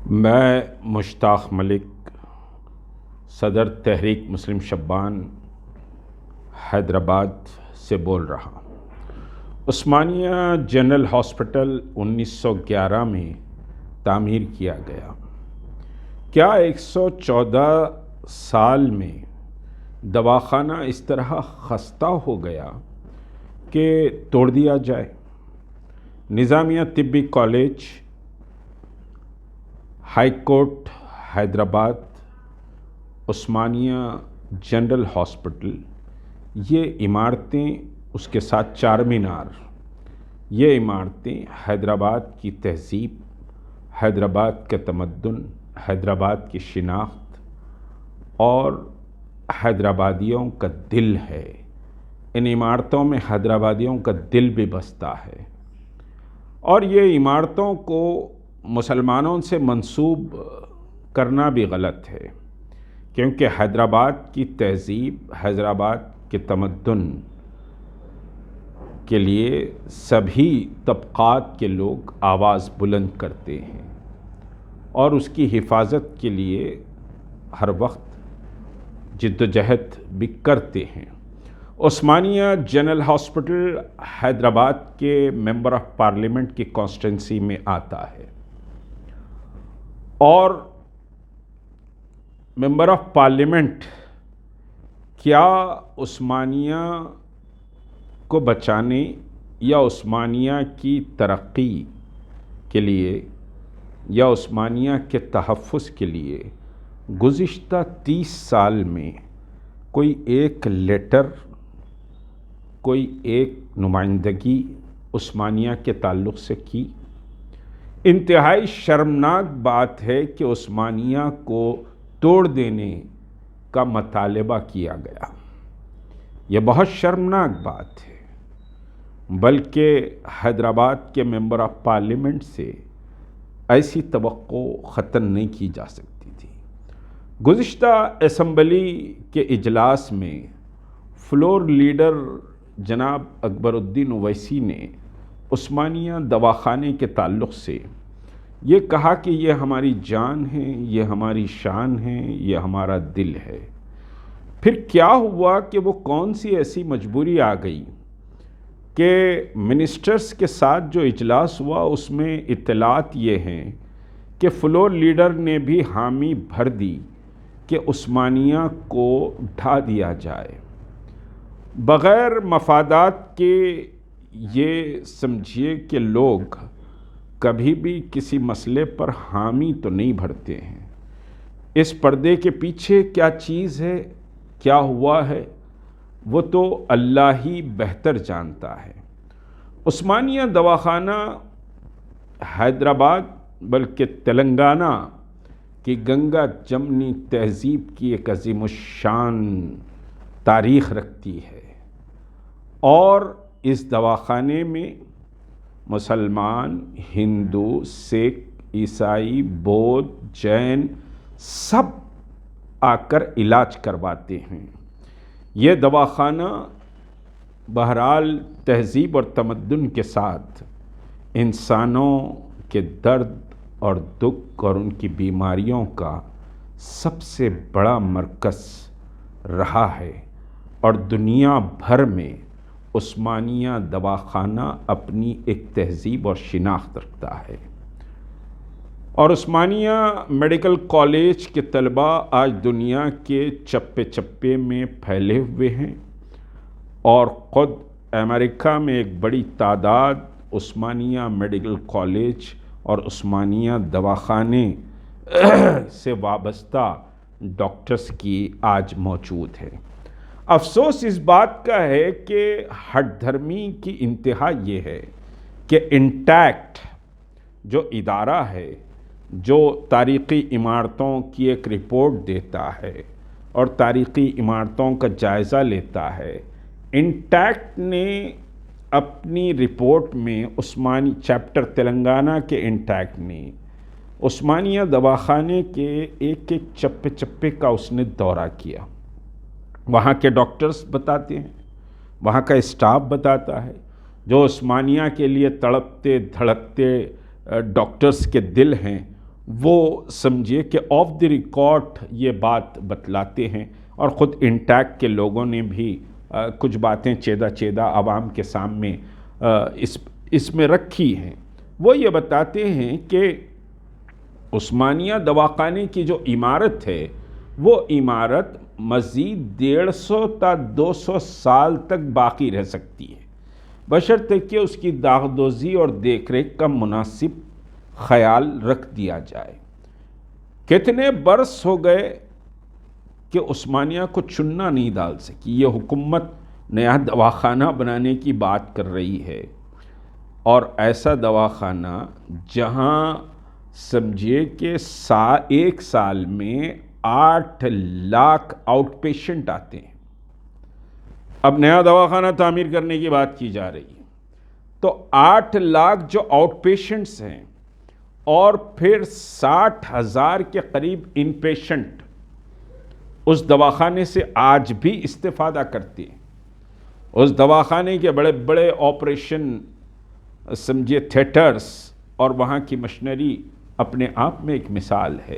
میں مشتاق ملک، صدر تحریک مسلم شبان حیدرآباد سے بول رہا ہوں۔ عثمانیہ جنرل ہاسپٹل 1911 میں تعمیر کیا گیا۔ کیا 114 سال میں دواخانہ اس طرح خستہ ہو گیا کہ توڑ دیا جائے؟ نظامیہ طبی کالج، ہائی کورٹ حیدرآباد، عثمانیہ جنرل ہاسپٹل، یہ عمارتیں، اس کے ساتھ چار مینار، یہ عمارتیں حیدرآباد کی تہذیب، حیدرآباد کے تمدن، حیدرآباد کی شناخت اور حیدرآبادیوں کا دل ہے۔ ان عمارتوں میں حیدرآبادیوں کا دل بھی بستا ہے، اور یہ عمارتوں کو مسلمانوں سے منسوب کرنا بھی غلط ہے، کیونکہ حیدرآباد کی تہذیب، حیدرآباد کے تمدن کے لیے سبھی طبقات کے لوگ آواز بلند کرتے ہیں اور اس کی حفاظت کے لیے ہر وقت جد و جہد بھی کرتے ہیں۔ عثمانیہ جنرل ہاسپٹل حیدرآباد کے ممبر آف پارلیمنٹ کی کانسٹیٹنسی میں آتا ہے، اور ممبر آف پارلیمنٹ کیا عثمانیہ کو بچانے یا عثمانیہ کی ترقی کے لیے یا عثمانیہ کے تحفظ کے لیے گزشتہ 30 سال میں کوئی ایک لیٹر، کوئی ایک نمائندگی عثمانیہ کے تعلق سے کی؟ انتہائی شرمناک بات ہے کہ عثمانیہ کو توڑ دینے کا مطالبہ کیا گیا۔ یہ بہت شرمناک بات ہے، بلکہ حیدرآباد کے ممبر آف پارلیمنٹ سے ایسی توقع ختم نہیں کی جا سکتی تھی۔ گزشتہ اسمبلی کے اجلاس میں فلور لیڈر جناب اکبر الدین اویسی نے عثمانیہ دواخانے کے تعلق سے یہ کہا کہ یہ ہماری جان ہے، یہ ہماری شان ہے، یہ ہمارا دل ہے۔ پھر کیا ہوا کہ وہ کون سی ایسی مجبوری آ گئی کہ منسٹرز کے ساتھ جو اجلاس ہوا اس میں اطلاعات یہ ہیں کہ فلور لیڈر نے بھی حامی بھر دی کہ عثمانیہ کو ڈھا دیا جائے۔ بغیر مفادات کے یہ سمجھیے کہ لوگ کبھی بھی کسی مسئلے پر حامی تو نہیں بھرتے ہیں۔ اس پردے کے پیچھے کیا چیز ہے، کیا ہوا ہے، وہ تو اللہ ہی بہتر جانتا ہے۔ عثمانیہ دواخانہ حیدرآباد بلکہ تلنگانہ کی گنگا جمنی تہذیب کی ایک عظیم الشان تاریخ رکھتی ہے، اور اس دواخانے میں مسلمان، ہندو، سکھ، عیسائی، بودھ، جین سب آ کر علاج کرواتے ہیں۔ یہ دواخانہ بہرحال تہذیب اور تمدن کے ساتھ انسانوں کے درد اور دکھ اور ان کی بیماریوں کا سب سے بڑا مرکز رہا ہے، اور دنیا بھر میں عثمانیہ دواخانہ اپنی ایک تہذیب اور شناخت رکھتا ہے۔ اور عثمانیہ میڈیکل کالج کے طلباء آج دنیا کے چپے چپے میں پھیلے ہوئے ہیں، اور خود امریکہ میں ایک بڑی تعداد عثمانیہ میڈیکل کالج اور عثمانیہ دواخانے سے وابستہ ڈاکٹرز کی آج موجود ہے۔ افسوس اس بات کا ہے کہ ہٹ دھرمی کی انتہا یہ ہے کہ انٹیکٹ جو ادارہ ہے، جو تاریخی عمارتوں کی ایک رپورٹ دیتا ہے اور تاریخی عمارتوں کا جائزہ لیتا ہے، انٹیکٹ نے اپنی رپورٹ میں عثمانی چیپٹر تلنگانہ کے انٹیکٹ نے عثمانیہ دواخانے کے ایک ایک چپے چپے کا اس نے دورہ کیا۔ وہاں کے ڈاکٹرز بتاتے ہیں، وہاں کا اسٹاف بتاتا ہے، جو عثمانیہ کے لیے تڑپتے دھڑکتے ڈاکٹرز کے دل ہیں، وہ سمجھیے کہ آف دی ریکارڈ یہ بات بتلاتے ہیں، اور خود انٹیک کے لوگوں نے بھی کچھ باتیں چیدہ چیدہ عوام کے سامنے اس میں رکھی ہیں۔ وہ یہ بتاتے ہیں کہ عثمانیہ دواخانے کی جو عمارت ہے وہ عمارت مزید 150 تا 200 سال تک باقی رہ سکتی ہے، بشرطے کہ اس کی داغدوزی اور دیکھ ریکھ کا مناسب خیال رکھ دیا جائے۔ کتنے برس ہو گئے کہ عثمانیہ کو چننا نہیں ڈال سکی۔ یہ حکومت نیا دواخانہ بنانے کی بات کر رہی ہے، اور ایسا دواخانہ جہاں سمجھیے کہ ایک سال میں 8 لاکھ آؤٹ پیشنٹ آتے ہیں۔ اب نیا دواخانہ تعمیر کرنے کی بات کی جا رہی ہے، تو 8 لاکھ جو آؤٹ پیشنٹس ہیں، اور پھر 60,000 کے قریب ان پیشنٹ اس دواخانے سے آج بھی استفادہ کرتے ہیں۔ اس دواخانے کے بڑے بڑے آپریشن سمجھے تھیٹرز اور وہاں کی مشنری اپنے آپ میں ایک مثال ہے۔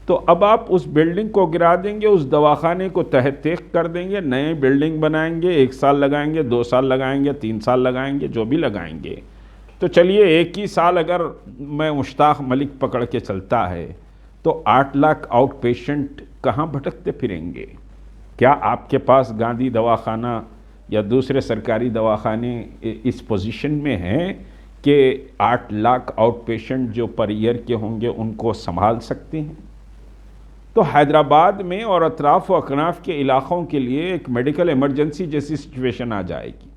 تو اب آپ اس بلڈنگ کو گرا دیں گے، اس دواخانے کو تہہ تیغ کر دیں گے، نئے بلڈنگ بنائیں گے، 1 سال لگائیں گے، 2 سال لگائیں گے، 3 سال لگائیں گے، جو بھی لگائیں گے۔ تو چلیے ایک ہی سال اگر میں مشتاق ملک پکڑ کے چلتا ہے تو 8 لاکھ آؤٹ پیشنٹ کہاں بھٹکتے پھریں گے؟ کیا آپ کے پاس گاندھی دواخانہ یا دوسرے سرکاری دواخانے اس پوزیشن میں ہیں کہ 8 لاکھ آؤٹ پیشنٹ جو پر ایئر کے ہوں گے ان کو سنبھال سکتے ہیں؟ تو حیدرآباد میں اور اطراف و اکناف کے علاقوں کے لیے ایک میڈیکل ایمرجنسی جیسی سچویشن آ جائے گی۔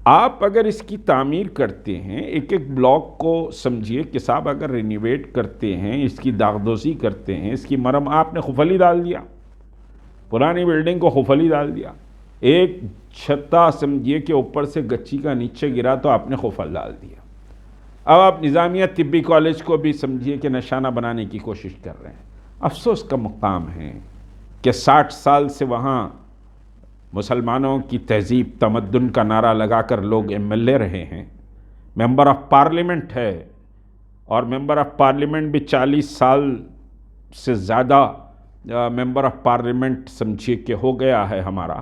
آپ اگر اس کی تعمیر کرتے ہیں، ایک ایک بلاک کو سمجھیے کہ صاحب اگر رینیویٹ کرتے ہیں، اس کی داغدوزی کرتے ہیں، اس کی مرم، آپ نے خفلی ڈال دیا، پرانی بلڈنگ کو خفلی ڈال دیا، ایک چھتا سمجھیے کہ اوپر سے گچی کا نیچے گرا تو آپ نے خفل ڈال دیا۔ اب آپ نظامیہ طبی کالج کو بھی سمجھیے کہ نشانہ بنانے کی کوشش کر رہے ہیں۔ افسوس کا مقام ہے کہ 60 سال سے وہاں مسلمانوں کی تہذیب تمدن کا نعرہ لگا کر لوگ MLA رہے ہیں، ممبر آف پارلیمنٹ ہے، اور ممبر آف پارلیمنٹ بھی 40 سال سے زیادہ ممبر آف پارلیمنٹ سمجھیے کہ ہو گیا ہے ہمارا،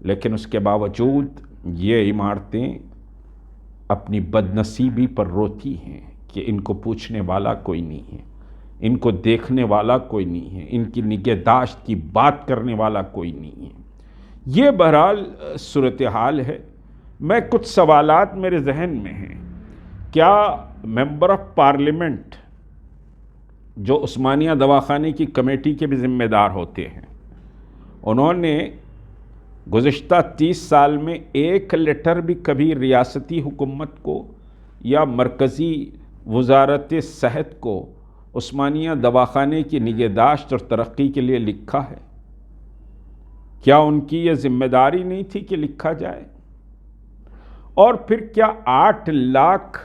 لیکن اس کے باوجود یہ عمارتیں اپنی بدنصیبی پر روتی ہیں کہ ان کو پوچھنے والا کوئی نہیں ہے، ان کو دیکھنے والا کوئی نہیں ہے، ان کی نگہداشت کی بات کرنے والا کوئی نہیں ہے۔ یہ بہرحال صورتحال ہے۔ میں کچھ سوالات میرے ذہن میں ہیں۔ کیا ممبر آف پارلیمنٹ جو عثمانیہ دواخانے کی کمیٹی کے بھی ذمہ دار ہوتے ہیں، انہوں نے گزشتہ 30 سال میں ایک لیٹر بھی کبھی ریاستی حکومت کو یا مرکزی وزارت صحت کو عثمانیہ دواخانے کی نگہداشت اور ترقی کے لیے لکھا ہے؟ کیا ان کی یہ ذمہ داری نہیں تھی کہ لکھا جائے؟ اور پھر کیا 8 لاکھ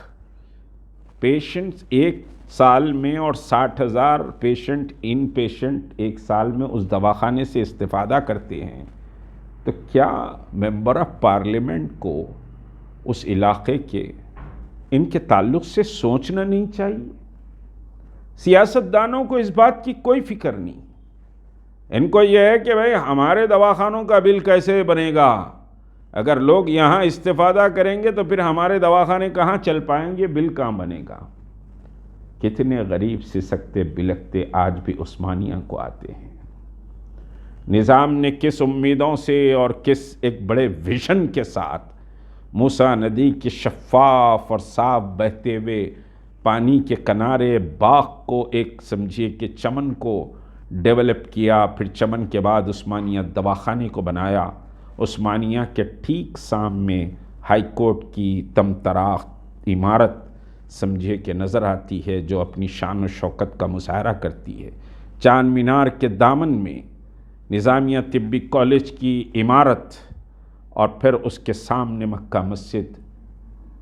پیشنٹس ایک سال میں اور 60,000 پیشنٹ ان پیشنٹ ایک سال میں اس دواخانے سے استفادہ کرتے ہیں، تو کیا ممبر آف پارلیمنٹ کو اس علاقے کے ان کے تعلق سے سوچنا نہیں چاہیے؟ سیاستدانوں کو اس بات کی کوئی فکر نہیں، ان کو یہ ہے کہ بھئی ہمارے دواخانوں کا بل کیسے بنے گا، اگر لوگ یہاں استفادہ کریں گے تو پھر ہمارے دواخانے کہاں چل پائیں گے، بل کہاں بنے گا۔ کتنے غریب سسکتے بلکتے آج بھی عثمانیہ کو آتے ہیں۔ نظام نے کس امیدوں سے اور کس ایک بڑے ویژن کے ساتھ موسیٰ ندی کے شفاف اور صاف بہتے ہوئے پانی کے کنارے باغ کو ایک سمجھیے کہ چمن کو ڈیولپ کیا، پھر چمن کے بعد عثمانیہ دواخانے کو بنایا۔ عثمانیہ کے ٹھیک سامنے ہائی کورٹ کی تمطراق عمارت سمجھے کہ نظر آتی ہے، جو اپنی شان و شوکت کا مظاہرہ کرتی ہے۔ چار مینار کے دامن میں نظامیہ طبی کالج کی عمارت، اور پھر اس کے سامنے مکہ مسجد،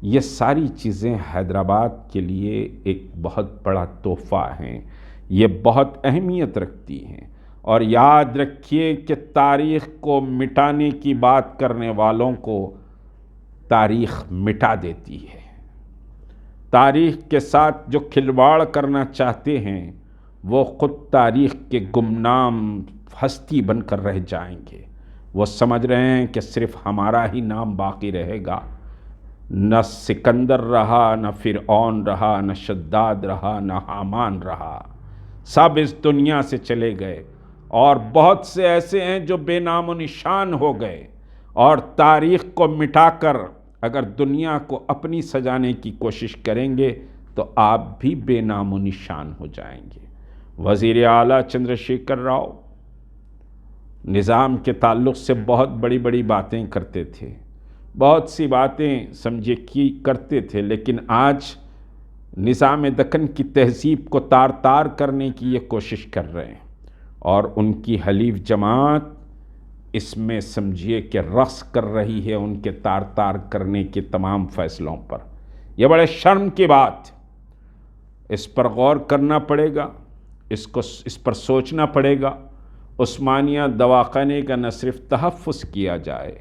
یہ ساری چیزیں حیدرآباد کے لیے ایک بہت بڑا تحفہ ہیں، یہ بہت اہمیت رکھتی ہیں۔ اور یاد رکھیے کہ تاریخ کو مٹانے کی بات کرنے والوں کو تاریخ مٹا دیتی ہے۔ تاریخ کے ساتھ جو کھلواڑ کرنا چاہتے ہیں وہ خود تاریخ کے گمنام ہستی بن کر رہ جائیں گے۔ وہ سمجھ رہے ہیں کہ صرف ہمارا ہی نام باقی رہے گا، نہ سکندر رہا، نہ فرعون رہا، نہ شداد رہا، نہ حامان رہا، سب اس دنیا سے چلے گئے، اور بہت سے ایسے ہیں جو بے نام و نشان ہو گئے، اور تاریخ کو مٹا کر اگر دنیا کو اپنی سجانے کی کوشش کریں گے تو آپ بھی بے نام و نشان ہو جائیں گے۔ وزیر اعلیٰ چندر شیکھر راؤ نظام کے تعلق سے بہت بڑی بڑی باتیں کرتے تھے، بہت سی باتیں سمجھے کی کرتے تھے، لیکن آج نظام دکن کی تہذیب کو تار تار کرنے کی یہ کوشش کر رہے ہیں، اور ان کی حلیف جماعت اس میں سمجھیے کہ رقص کر رہی ہے ان کے تار تار کرنے کے تمام فیصلوں پر۔ یہ بڑے شرم کی بات، اس پر غور کرنا پڑے گا، اس پر سوچنا پڑے گا۔ عثمانیہ دواخانے کا نہ صرف تحفظ کیا جائے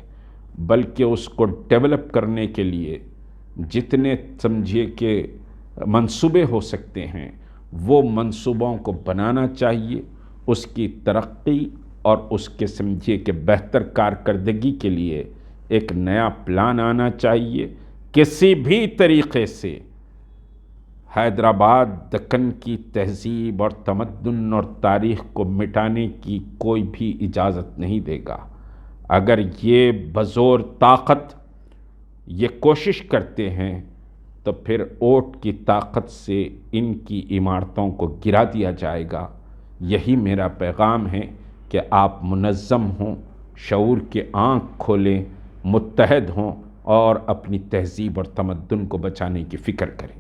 بلکہ اس کو ڈیولپ کرنے کے لیے جتنے سمجھیے کہ منصوبے ہو سکتے ہیں وہ منصوبوں کو بنانا چاہیے، اس کی ترقی اور اس کے سمجھیے کہ بہتر کارکردگی کے لیے ایک نیا پلان آنا چاہیے۔ کسی بھی طریقے سے حیدرآباد دکن کی تہذیب اور تمدن اور تاریخ کو مٹانے کی کوئی بھی اجازت نہیں دے گا۔ اگر یہ بزور طاقت یہ کوشش کرتے ہیں تو پھر اوٹ کی طاقت سے ان کی عمارتوں کو گرا دیا جائے گا۔ یہی میرا پیغام ہے کہ آپ منظم ہوں، شعور کے آنکھ کھولیں، متحد ہوں اور اپنی تہذیب اور تمدن کو بچانے کی فکر کریں۔